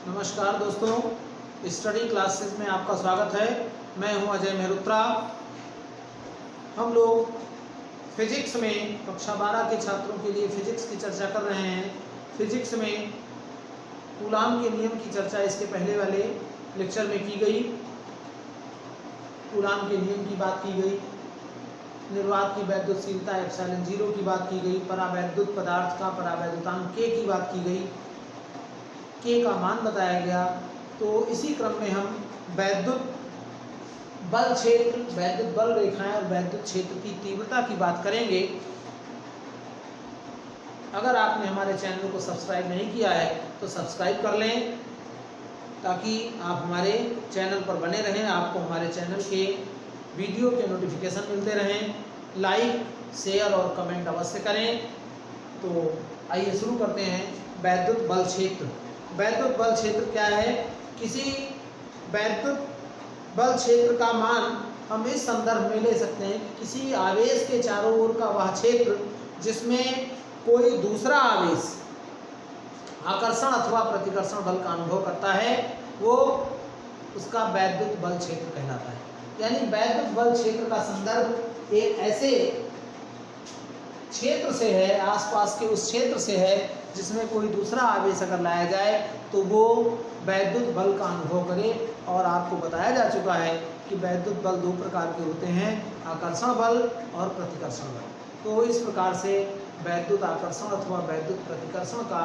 नमस्कार दोस्तों, study classes में आपका स्वागत है। मैं हूं अजय मेहरोत्रा। हम लोग फिजिक्स में कक्षा 12 के छात्रों के लिए फिजिक्स की चर्चा कर रहे हैं। फिजिक्स में कूलाम के नियम की चर्चा इसके पहले वाले लेक्चर में की गई। कूलाम के नियम की बात की गई, निर्वात की वैद्युतशीलता एप्सिलॉन 0 की बात की गई, परावैद्युत पदार्थ का परावैद्युतांक के की बात की गई, के का मान बताया गया। तो इसी क्रम में हम वैद्युत बल क्षेत्र, वैद्युत बल रेखाएं और वैद्युत क्षेत्र की तीव्रता की बात करेंगे। अगर आपने हमारे चैनल को सब्सक्राइब नहीं किया है तो सब्सक्राइब कर लें ताकि आप हमारे चैनल पर बने रहें, आपको हमारे चैनल के वीडियो के नोटिफिकेशन मिलते रहें। लाइक, शेयर और कमेंट अवश्य करें। तो आइए शुरू करते हैं। वैद्युत बल क्षेत्र। वैद्युत बल क्षेत्र क्या है? किसी वैद्युत बल क्षेत्र का मान हम इस संदर्भ में ले सकते हैं कि किसी आवेश के चारों ओर का वह क्षेत्र जिसमें कोई दूसरा आवेश आकर्षण अथवा प्रतिकर्षण बल का अनुभव करता है, वो उसका वैद्युत बल क्षेत्र कहलाता है। यानी वैद्युत बल क्षेत्र का संदर्भ एक ऐसे क्षेत्र से है, आसपास के उस क्षेत्र से है जिसमें कोई दूसरा आवेश अगर लाया जाए तो वो वैद्युत बल का अनुभव करे। और आपको बताया जा चुका है कि वैद्युत बल दो प्रकार के होते हैं, आकर्षण बल और प्रतिकर्षण बल। तो इस प्रकार से वैद्युत आकर्षण अथवा वैद्युत प्रतिकर्षण का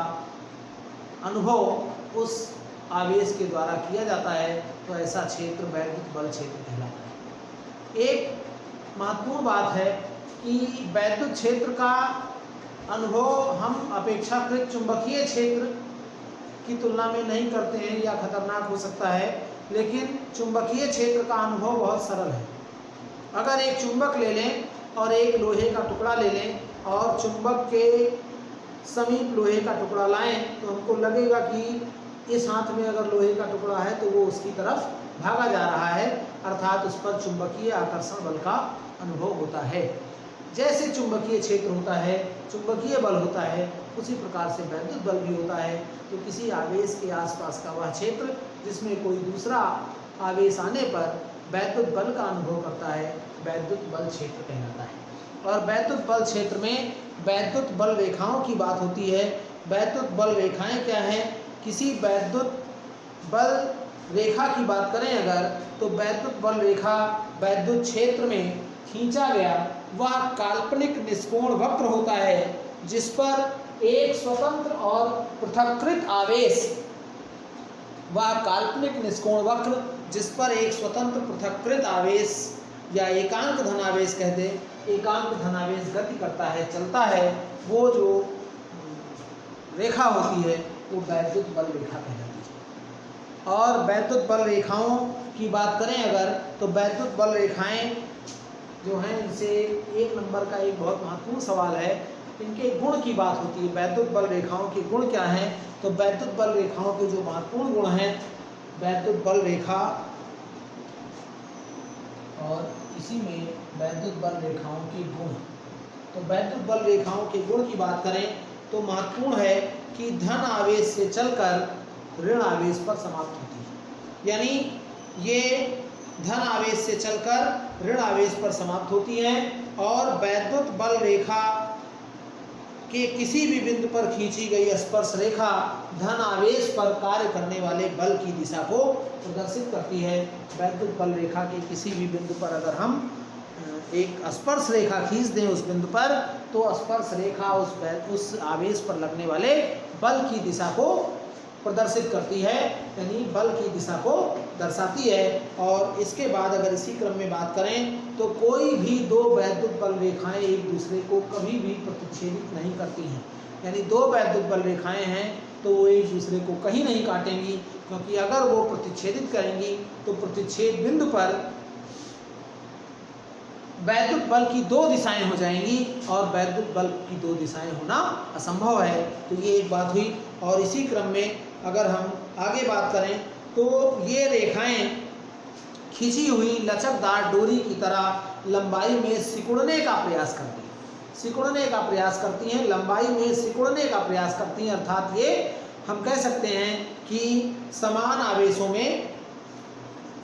अनुभव उस आवेश के द्वारा किया जाता है, तो ऐसा क्षेत्र वैद्युत बल क्षेत्र कहलाता है। एक महत्वपूर्ण बात है कि वैद्युत क्षेत्र का अनुभव हम अपेक्षाकृत चुंबकीय क्षेत्र की तुलना में नहीं करते हैं या खतरनाक हो सकता है, लेकिन चुंबकीय क्षेत्र का अनुभव बहुत सरल है। अगर एक चुंबक ले लें और एक लोहे का टुकड़ा ले लें और चुंबक के समीप लोहे का टुकड़ा लाएं तो हमको लगेगा कि इस हाथ में अगर लोहे का टुकड़ा है तो वो उसकी तरफ भागा जा रहा है, अर्थात उस पर चुंबकीय आकर्षण बल का अनुभव होता है। जैसे चुंबकीय क्षेत्र होता है, चुंबकीय बल होता है, उसी प्रकार से वैद्युत बल भी होता है। तो किसी आवेश के आसपास का वह क्षेत्र जिसमें कोई दूसरा आवेश आने पर वैद्युत बल का अनुभव करता है, वैद्युत बल क्षेत्र कहलाता है। और वैद्युत बल क्षेत्र में वैद्युत बल रेखाओं की बात होती है। वैद्युत बल रेखाएं क्या हैं? किसी वैद्युत बल रेखा की बात करें अगर, तो वैद्युत बल रेखा वैद्युत क्षेत्र में खींचा गया वह काल्पनिक निष्कोण वक्र होता है जिस पर एक स्वतंत्र और पृथक्कृत आवेश, वह काल्पनिक निष्कोण वक्र जिस पर एक स्वतंत्र पृथक्कृत आवेश या एकांक धनावेश कहते हैं, एकांक धनावेश गति करता है, चलता है, वो जो रेखा होती है वो वैद्युत बल रेखा कहलाती है। और वैद्युत बल रेखाओं की बात करें अगर, तो वैद्युत बल रेखाएं जो हैं, इनसे एक नंबर का एक बहुत महत्वपूर्ण सवाल है, इनके गुण की बात होती है। वैद्युत बल रेखाओं के गुण क्या हैं? तो वैद्युत बल रेखाओं के जो महत्वपूर्ण गुण हैं, वैद्युत बल रेखा और इसी में वैद्युत बल रेखाओं के गुण। तो वैद्युत बल रेखाओं के गुण की बात करें तो महत्वपूर्ण है कि धन आवेश से चलकर ऋण आवेश पर समाप्त होती है। यानी ये धन आवेश से चलकर ऋण आवेश पर समाप्त होती हैं। और वैद्युत बल रेखा के किसी भी बिंदु पर खींची गई स्पर्श रेखा धन आवेश पर कार्य करने वाले बल की दिशा को प्रदर्शित करती है। वैद्युत बल रेखा के किसी भी बिंदु पर अगर हम एक स्पर्श रेखा खींच दें उस बिंदु पर, तो स्पर्श रेखा उस आवेश पर लगने वाले बल की दिशा को प्रदर्शित करती है, यानी बल की दिशा को दर्शाती है। और इसके बाद अगर इसी क्रम में बात करें तो कोई भी दो वैद्युत बल रेखाएं एक दूसरे को कभी भी प्रतिच्छेदित नहीं करती हैं। यानी दो वैद्युत बल रेखाएं हैं तो वो एक दूसरे को कहीं नहीं काटेंगी, क्योंकि अगर वो प्रतिच्छेदित करेंगी तो प्रतिच्छेद बिंदु पर वैद्युत बल की दो दिशाएं हो जाएंगी और वैद्युत बल की दो दिशाएं होना असंभव है। तो ये एक बात हुई। और इसी क्रम में अगर हम आगे बात करें तो ये रेखाएं खींची हुई लचकदार डोरी की तरह लंबाई में सिकुड़ने का प्रयास करती हैं, सिकुड़ने का प्रयास करती हैं, लंबाई में सिकुड़ने का प्रयास करती हैं, अर्थात ये हम कह सकते हैं कि समान आवेशों में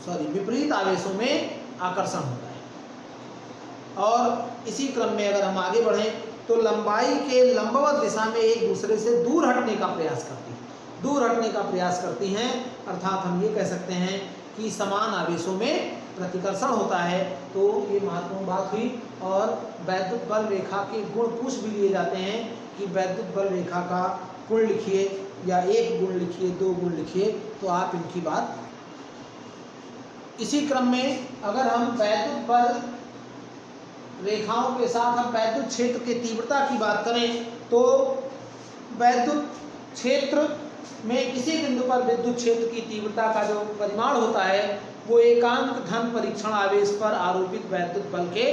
विपरीत आवेशों में आकर्षण होता है। और इसी क्रम में अगर हम आगे बढ़ें तो लंबाई के लंबवत दिशा में एक दूसरे से दूर हटने का प्रयास करती हैं, अर्थात हम ये कह सकते हैं कि समान आवेशों में प्रतिकर्षण होता है। तो ये महत्वपूर्ण बात हुई। और वैद्युत बल रेखा के गुण पूछ भी लिए जाते हैं कि वैद्युत बल रेखा का गुण लिखिए, या एक गुण लिखिए, दो गुण लिखिए, तो आप इनकी बात। इसी क्रम में अगर हम वैद्युत बल रेखाओं के साथ हम वैद्युत क्षेत्र की तीव्रता की बात करें तो वैद्युत क्षेत्र में किसी बिंदु पर विद्युत क्षेत्र की तीव्रता का जो परिमाण होता है वो एकांक धन परीक्षण आवेश पर आरोपित वैद्युत बल के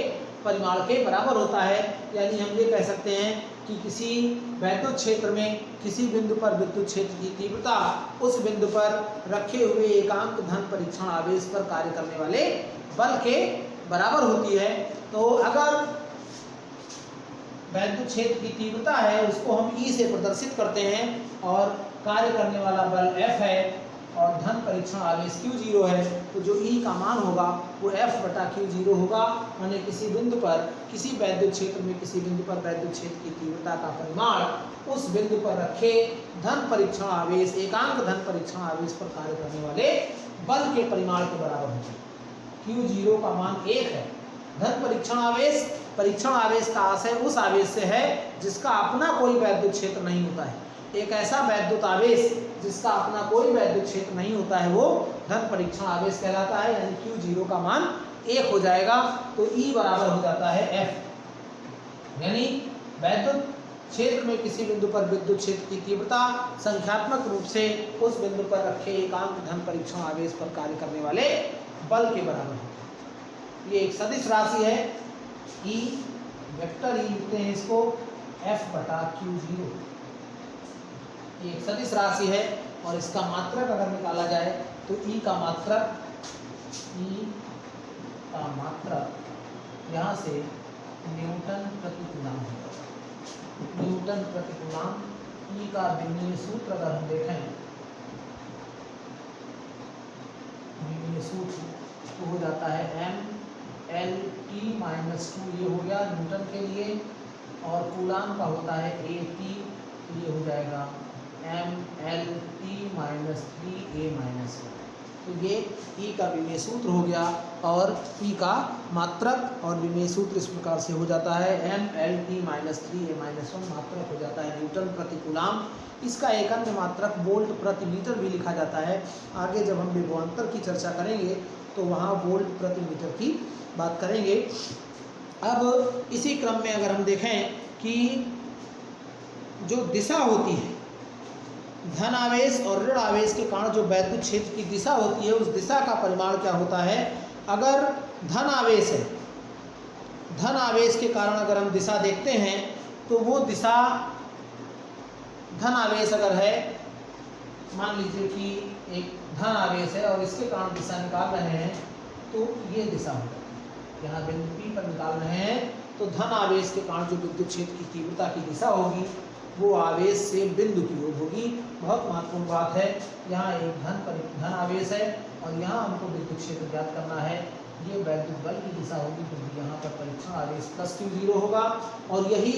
परिमाण के बराबर होता है। यानी हम ये कह सकते हैं कि किसी वैद्युत क्षेत्र में किसी बिंदु पर विद्युत क्षेत्र की तीव्रता उस बिंदु पर रखे हुए एकांक धन परीक्षण आवेश पर कार्य करने वाले बल के बराबर होती है। तो अगर वैद्युत क्षेत्र की तीव्रता है उसको हम E से प्रदर्शित करते हैं और कार्य करने वाला बल F है और धन परीक्षण आवेश Q0 है, तो जो E का मान होगा वो F/Q0 होगा। माने किसी बिंदु पर किसी वैद्युत क्षेत्र में किसी बिंदु पर वैद्युत क्षेत्र की तीव्रता का परिमाण उस बिंदु पर रखे धन परीक्षण आवेश एकांक धन परीक्षण आवेश पर कार्य करने वाले बल के परिमाण के बराबर होता है। Q0 का मान 1 है। धन परीक्षण आवेश का आशय उस आवेश से है जिसका अपना कोई वैद्युत क्षेत्र नहीं होता है। एक ऐसा वैद्युत आवेश जिसका अपना कोई वैद्युत क्षेत्र नहीं होता है वो धन परीक्षण आवेश कहलाता है। यानी Q0 का मान 1 हो जाएगा, तो E बराबर हो जाता है F। यानी वैद्युत क्षेत्र में किसी बिंदु पर विद्युत क्षेत्र की तीव्रता संख्यात्मक रूप से उस बिंदु पर रखे एकांक धन परीक्षण आवेश पर कार्य करने वाले बल के बराबर है। ये एक सदिश राशि है, E वेक्टर E लिखते हैं इसको F/Q0। ये एक सदिश राशि है और इसका मात्रक अगर निकाला जाए तो E का मात्रक यहाँ से न्यूटन प्रति कूलम होगा। न्यूटन प्रति कूलम E का विमीय सूत्र अगर हम देखें, विमीय सूत्र तो हो जाता है mLt-2, ये हो गया न्यूटन के लिए, और कूलम का होता है AT, ये हो जाएगा mLt-3A-1। तो ये E का विमीय सूत्र हो गया और E का मात्रक और विमीय सूत्र इस प्रकार से हो जाता है mLt-3A-1 मात्रक हो जाता है न्यूटन प्रति कूलम। इसका एक अन्य मात्रक वोल्ट प्रति मीटर भी लिखा जाता है। आगे जब हम विभवांतर की चर्चा करेंगे तो वहाँ वोल्ट प्रति मीटर की बात करेंगे। अब इसी क्रम में अगर हम देखें कि जो दिशा होती है धन आवेश और ऋण आवेश के कारण जो वैद्युत क्षेत्र की दिशा होती है उस दिशा का परिमाण क्या होता है। अगर धन आवेश है, धन आवेश के कारण अगर हम दिशा देखते हैं तो वो दिशा धन आवेश अगर है, मान लीजिए कि एक धन आवेश है और इसके कारण दिशा निकाल रहे हैं तो ये दिशा होगी। यहाँ बिंदु P पर निकाल रहे हैं तो धन आवेश के कारण जो विद्युत क्षेत्र की तीव्रता की दिशा होगी वो आवेश से बिंदु की ओर होगी। बहुत महत्वपूर्ण बात है। यहाँ एक धन आवेश है और यहाँ हमको विद्युत क्षेत्र ज्ञात करना है। ये वैद्युत बल की दिशा होगी क्योंकि यहाँ पर परीक्षण आवेश प्लस Q0 होगा और यही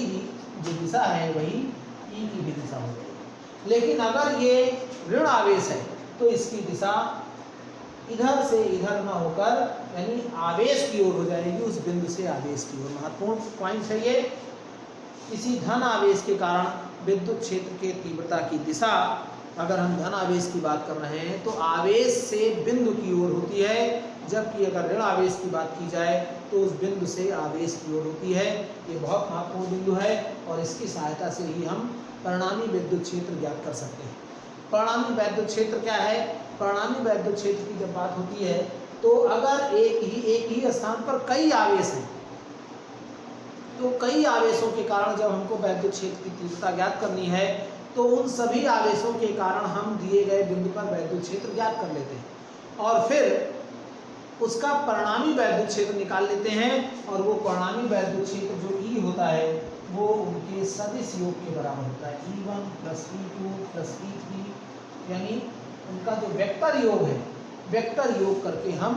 जो दिशा है वही E की भी दिशा होगी। लेकिन अगर ये ऋण आवेश है तो इसकी दिशा इधर से इधर ना होकर यानी आवेश की ओर हो जाएगी, उस बिंदु से आवेश की ओर। महत्वपूर्ण पॉइंट है ये। किसी धन आवेश के कारण विद्युत क्षेत्र के तीव्रता की दिशा, अगर हम धन आवेश की बात कर रहे हैं तो आवेश से बिंदु की ओर होती है, जबकि अगर ऋण आवेश की बात की जाए तो उस बिंदु से आवेश की ओर होती है। ये बहुत महत्वपूर्ण बिंदु है और इसकी सहायता से ही हम परिणामी विद्युत क्षेत्र ज्ञात कर सकते हैं। परिणामी वैद्युत क्षेत्र क्या है? परिणामी वैद्युत क्षेत्र की जब बात होती है तो अगर एक ही स्थान पर कई आवेश हैं तो कई आवेशों के कारण जब हमको वैद्युत क्षेत्र की तीव्रता ज्ञात करनी है तो उन सभी आवेशों के कारण हम दिए गए बिंदु पर वैद्युत क्षेत्र ज्ञात कर लेते हैं और फिर उसका परिणामी वैद्युत क्षेत्र निकाल लेते हैं और वो परिणामी वैद्युत क्षेत्र जो E होता है वो उनके सदिश योग के बराबर होता है। E1 + E2 + E3 यानी उनका जो वेक्टर योग है, वेक्टर योग करके हम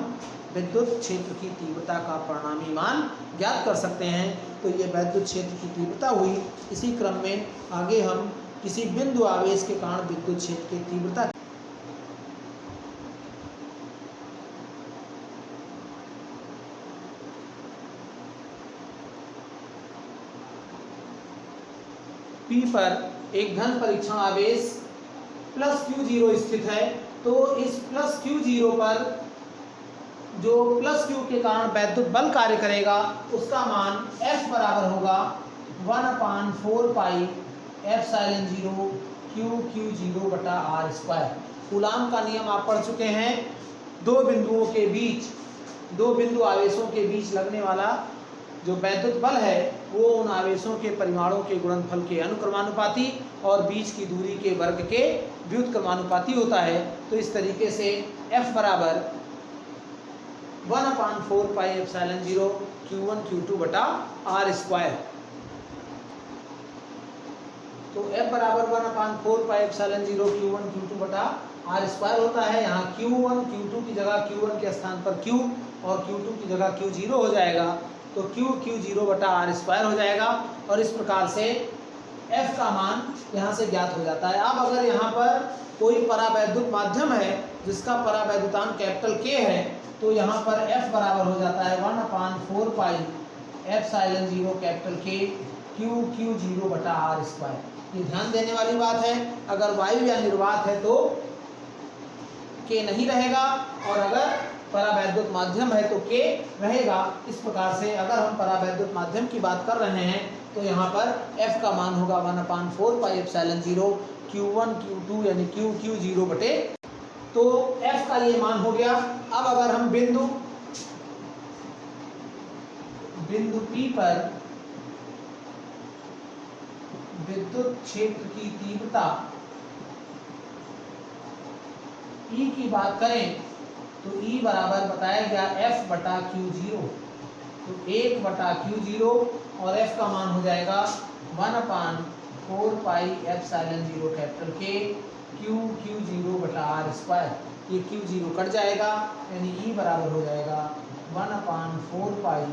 विद्युत क्षेत्र की तीव्रता का परिणामी मान ज्ञात कर सकते हैं। तो ये विद्युत क्षेत्र की तीव्रता हुई। इसी क्रम में आगे हम किसी बिंदु आवेश के कारण विद्युत क्षेत्र की तीव्रता P पर एक धन परीक्षण आवेश प्लस Q0 स्थित है। तो इस प्लस Q0 पर जो प्लस Q के कारण वैद्युत बल कार्य करेगा उसका मान F बराबर होगा 1/4 पाई एप्सिलॉन 0 Q बटा R स्क्वायर। कूलाम का नियम आप पढ़ चुके हैं। दो बिंदुओं के बीच, दो बिंदु आवेशों के बीच लगने वाला जो वैद्युत बल है वो उन आवेशों के परिमाणों के गुणनफल के अनुक्रमानुपाती और बीच की दूरी के वर्ग के व्युत्क्रमानुपाती होता है। तो इस तरीके से F बराबर 1/4 पाई एप्सिलॉन 0 Q1 Q2 बटा R स्क्वायर। तो F बराबर 1/4 पाई एप्सिलॉन 0 Q1 Q2 बटा R स्क्वायर होता है। यहाँ Q1 Q2 की जगह Q1 के स्थान पर Q और Q2 की जगह Q0 हो जाएगा। तो Q0 बटा R स्क्वायर हो जाएगा और इस प्रकार से F का मान यहाँ से ज्ञात हो जाता है। अब अगर यहाँ पर कोई परावैद्युत माध्यम है जिसका परावैद्युतांक कैपिटल K है तो यहाँ पर F बराबर हो जाता है 1/4 pi epsilon 0 capital K Q0 बटा R स्क्वायर। ये ध्यान देने वाली बात है। अगर वायु या निर्वात है तो K नहीं रहेगा और अगर परावैद्युत माध्यम है तो K रहेगा। इस प्रकार से अगर हम परावैद्युत माध्यम की बात कर रहे हैं तो यहाँ पर F का मान होगा 1/4 पाई एप्सिलॉन 0 Q1 Q2 यानी Q0 बटे। तो F का ये मान हो गया। अब अगर हम बिंदु P पर विद्युत क्षेत्र की तीव्रता E की बात करें तो E बराबर बताया गया F बटा Q0। तो 1 बटा Q0 और F का मान हो जाएगा 1/4 pi epsilon 0 capital K Q0 बटा R स्क्वायर। ये Q0 कट जाएगा यानी E बराबर हो जाएगा 1/4 pi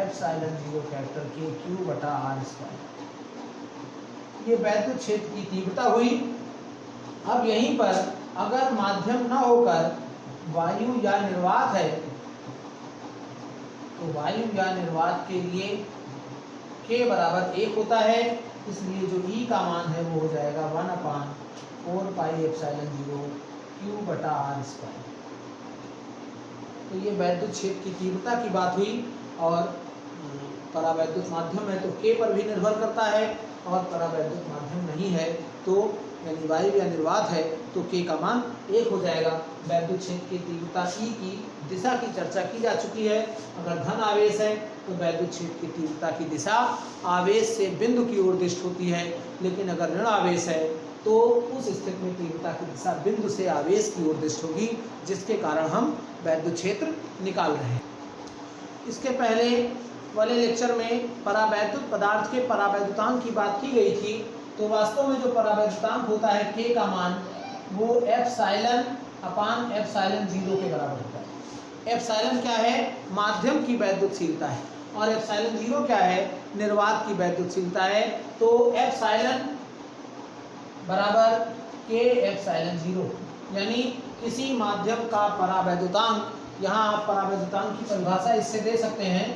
epsilon 0 capital K Q बटा R स्क्वायर। ये वैद्युत क्षेत्र की तीव्रता हुई। अब यहीं पर अगर माध्यम न होकर वायु या निर्वात है तो वायु या निर्वात के लिए K बराबर 1 होता है। इसलिए जो E का मान है वो हो जाएगा 1/4 पाई एप्सिलॉन 0 Q बटा R स्क्वायर। तो ये वैद्युत क्षेत्र की तीव्रता की बात हुई। और परावैद्युत माध्यम है तो K पर भी निर्भर करता है और परावैद्युत माध्यम नहीं है तो यानी वायु या निर्वात है तो K का मान 1 हो जाएगा। वैद्युत क्षेत्र की तीव्रता E की दिशा की चर्चा की जा चुकी है। अगर धन आवेश है तो वैद्युत क्षेत्र की तीव्रता की दिशा आवेश से बिंदु की ओर दिष्ट होती है, लेकिन अगर ऋण आवेश है तो उस स्थिति में तीव्रता की दिशा बिंदु से आवेश की ओर दिष्ट होगी, जिसके कारण हम वैद्युत क्षेत्र निकाल रहे हैं। इसके पहले वाले लेक्चर में परावैद्युत पदार्थ के परावैद्युतांक की बात की गई थी। तो वास्तव में जो परावैद्युतांक होता है K का मान वो एप्सिलॉन अपान एप्सिलॉन 0 के बराबर होता है। एप्सिलॉन क्या है? माध्यम की वैद्युतशीलता है और एप्सिलॉन 0 क्या है? निर्वात की वैद्युतशीलता है। तो एप्सिलॉन बराबर K एप्सिलॉन 0 यानी किसी माध्यम का परावैद्युतांक। यहाँ आप परावैद्युतांक की परिभाषा इससे दे सकते हैं,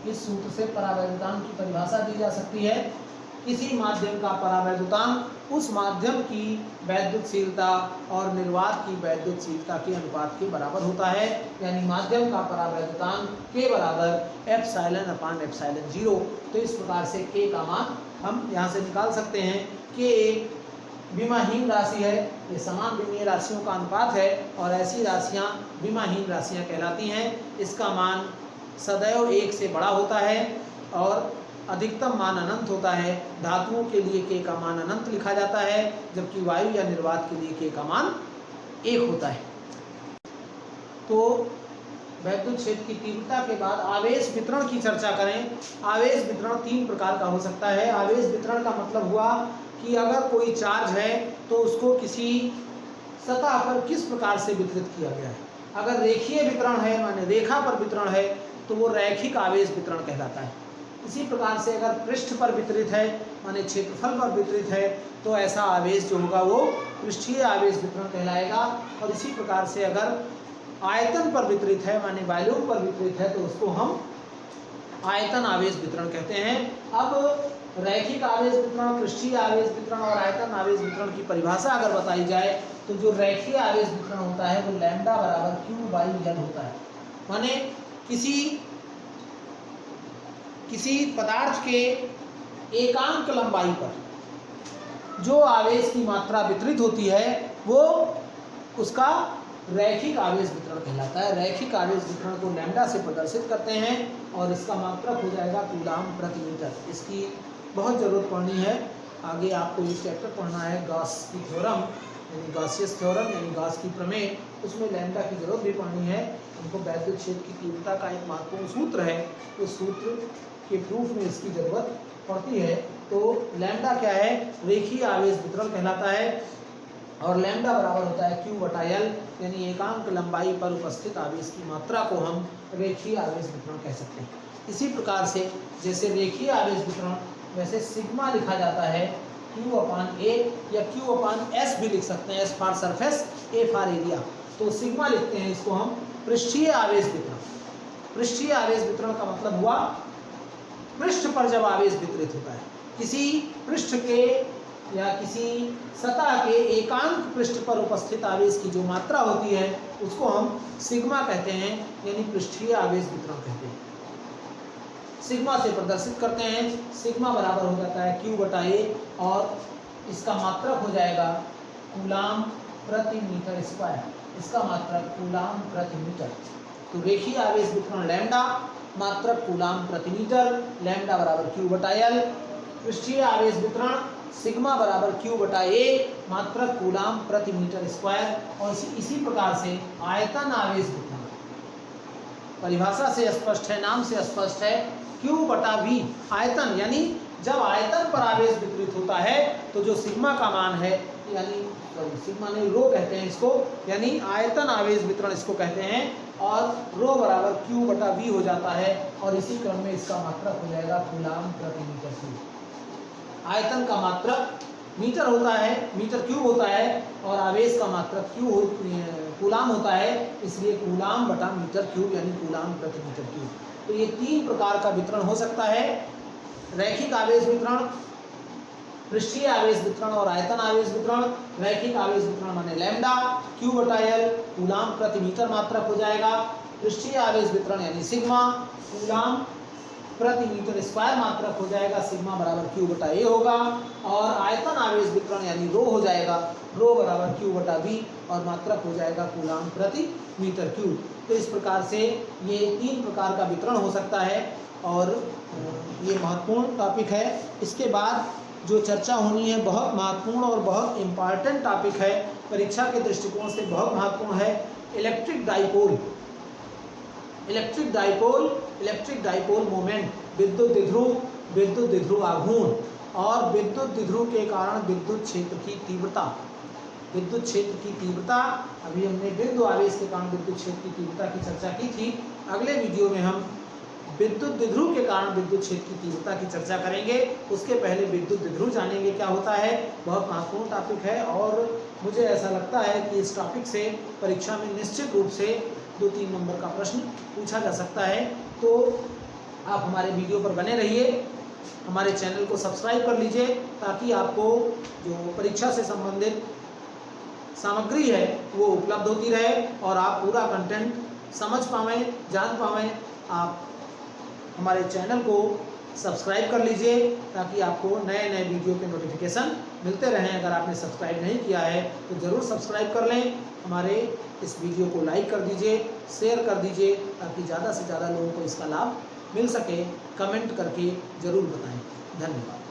इस सूत्र से परावैद्युतांक की परिभाषा दी जा सकती है। किसी माध्यम का परावैद्युतांक उस माध्यम की वैद्युतशीलता और निर्वात की वैद्युतशीलता के अनुपात के बराबर होता है। यानी माध्यम का परावैद्युतांक K बराबर एप्सिलॉन अपान एप्सिलॉन 0। तो इस प्रकार से K का मान हम यहाँ से निकाल सकते हैं। K एक विमाहीन राशि है, ये समान विमीय राशियों का अनुपात है और ऐसी राशियाँ विमाहीन राशियाँ कहलाती हैं। इसका मान सदैव 1 से बड़ा होता है और अधिकतम मान अनंत होता है। धातुओं के लिए K का मान अनंत लिखा जाता है, जबकि वायु या निर्वात के लिए K का मान 1 होता है। तो वैद्युत क्षेत्र की तीव्रता के बाद आवेश वितरण की चर्चा करें। आवेश वितरण 3 प्रकार का हो सकता है। आवेश वितरण का मतलब हुआ कि अगर कोई चार्ज है तो उसको किसी सतह पर किस प्रकार से वितरित किया गया है। अगर रेखीय वितरण है माने रेखा पर वितरण है तो वो रैखिक आवेश वितरण कहलाता है। इसी प्रकार से अगर पृष्ठ पर वितरित है माने क्षेत्रफल पर वितरित है तो ऐसा आवेश जो होगा वो पृष्ठीय आवेश वितरण कहलाएगा। और इसी प्रकार से अगर आयतन पर वितरित है माने वॉल्यूम पर वितरित है तो उसको हम आयतन आवेश वितरण कहते हैं। अब रैखिक आवेश वितरण, पृष्ठीय आवेश वितरण और आयतन आवेश वितरण की परिभाषा अगर बताई जाए तो जो रैखिक आवेश वितरण होता है वो लैम्डा बराबर Q/L होता है। माने किसी पदार्थ के एकांक लंबाई पर जो आवेश की मात्रा वितरित होती है वो उसका रैखिक आवेश वितरण कहलाता है। रैखिक आवेश वितरण को लैम्डा से प्रदर्शित करते हैं और इसका मात्रक हो जाएगा कूलाम प्रति मीटर। इसकी बहुत ज़रूरत पड़नी है, आगे आपको ये चैप्टर पढ़ना है गॉस की थ्योरम यानी गॉसियस थ्योरम यानी गॉस की प्रमेय, उसमें लैम्डा की जरूरत भी पड़नी है। उनको वैद्युत क्षेत्र की तीव्रता का एक महत्वपूर्ण सूत्र है, उस सूत्र के प्रूफ में इसकी जरूरत पड़ती है। तो लैम्डा क्या है, रेखीय आवेश वितरण कहलाता है और लैम्डा बराबर होता है Q/L यानी एकांक लंबाई पर उपस्थित आवेश की मात्रा को हम रेखीय आवेश वितरण कह सकते हैं। इसी प्रकार से जैसे रेखीय आवेश वितरण वैसे सिग्मा लिखा जाता है Q/A या Q/S भी लिख सकते हैं, S for surface, A for area. तो सिग्मा लिखते हैं इसको हम पृष्ठीय आवेश वितरण। पृष्ठीय आवेश वितरण का मतलब हुआ पृष्ठ पर जब आवेश वितरित होता है, किसी पृष्ठ के या किसी सतह के एकांक पृष्ठ पर उपस्थित आवेश की जो मात्रा होती है उसको हम सिग्मा कहते हैं यानी पृष्ठीय आवेश वितरण कहते हैं। सिग्मा से प्रदर्शित करते हैं, सिग्मा बराबर हो जाता है Q/A और इसका मात्रक हो जाएगा कूलाम प्रति मीटर स्क्वायर। इसका मात्रक कूलाम प्रति मीटर। तो रेखीय आवेश वितरण लैम्डा, मात्रक कूलाम प्रति मीटर, लैम्डा बराबर Q/L। पृष्ठीय आवेश वितरण सिग्मा बराबर Q/A, मात्रक कूलाम प्रति मीटर स्क्वायर। और इसी प्रकार से आयतन आवेश वितरण परिभाषा से स्पष्ट है, नाम से स्पष्ट है, Q/V आयतन यानी जब आयतन पर आवेश वितरित होता है तो जो सिग्मा का मान है यानी सिग्मा नहीं रो कहते हैं इसको, यानी आयतन आवेश वितरण इसको कहते हैं और रो बराबर Q/V हो जाता है और इसी क्रम में इसका मात्रक हो जाएगा कूलाम प्रति मीटर क्यूब। आयतन का मात्रक मीटर होता है, मीटर क्यूब होता है और आवेश का मात्रक कूलाम होता है, इसलिए कूलाम बटा मीटर क्यूब यानी कूलाम प्रति मीटर क्यूब। तो ये तीन प्रकार का वितरण हो सकता है, रैखिक आवेश वितरण, पृष्ठीय आवेश वितरण और आयतन आवेश वितरण। रैखिक आवेश वितरण माने लैम्डा Q/L कूलाम प्रति मीटर मात्रक हो जाएगा। पृष्ठीय आवेश वितरण यानी सिग्मा कूलाम प्रति मीटर स्क्वायर मात्रक हो जाएगा, सिग्मा बराबर Q/A होगा। और आयतन आवेश वितरण यानी रो हो जाएगा, रो बराबर Q/V और मात्रक हो जाएगा कूलाम प्रति मीटर क्यूब। तो इस प्रकार से ये तीन प्रकार का वितरण हो सकता है और ये महत्वपूर्ण टॉपिक है। इसके बाद जो चर्चा होनी है बहुत महत्वपूर्ण और बहुत इम्पॉर्टेंट टॉपिक है, परीक्षा के दृष्टिकोण से बहुत महत्वपूर्ण है, electric dipole. Electric dipole moment, विद्युत द्विध्रुव आघूर्ण और विद्युत द्विध्रुव के कारण विद्युत क्षेत्र की तीव्रता। विद्युत क्षेत्र की तीव्रता, अभी हमने बिंदु आवेश के कारण विद्युत क्षेत्र की तीव्रता की चर्चा की थी। अगले वीडियो में हम विद्युत द्विध्रुव के कारण विद्युत क्षेत्र की तीव्रता की चर्चा करेंगे। उसके पहले विद्युत द्विध्रुव जानेंगे क्या होता है, बहुत महत्वपूर्ण टॉपिक है और मुझे ऐसा लगता है कि इस टॉपिक से परीक्षा में निश्चित रूप से 2-3 नंबर का प्रश्न पूछा जा सकता है। तो आप हमारे वीडियो पर बने रहिए, हमारे चैनल को सब्सक्राइब कर लीजिए ताकि आपको जो परीक्षा से संबंधित सामग्री है वो उपलब्ध होती रहे और आप पूरा कंटेंट समझ पाएँ, जान पाएँ। आप हमारे चैनल को सब्सक्राइब कर लीजिए ताकि आपको नए नए वीडियो के नोटिफिकेशन मिलते रहें। अगर आपने सब्सक्राइब नहीं किया है तो ज़रूर सब्सक्राइब कर लें। हमारे इस वीडियो को लाइक कर दीजिए, शेयर कर दीजिए ताकि ज़्यादा से ज़्यादा लोगों को इसका लाभ मिल सके। कमेंट करके ज़रूर बताएं। धन्यवाद।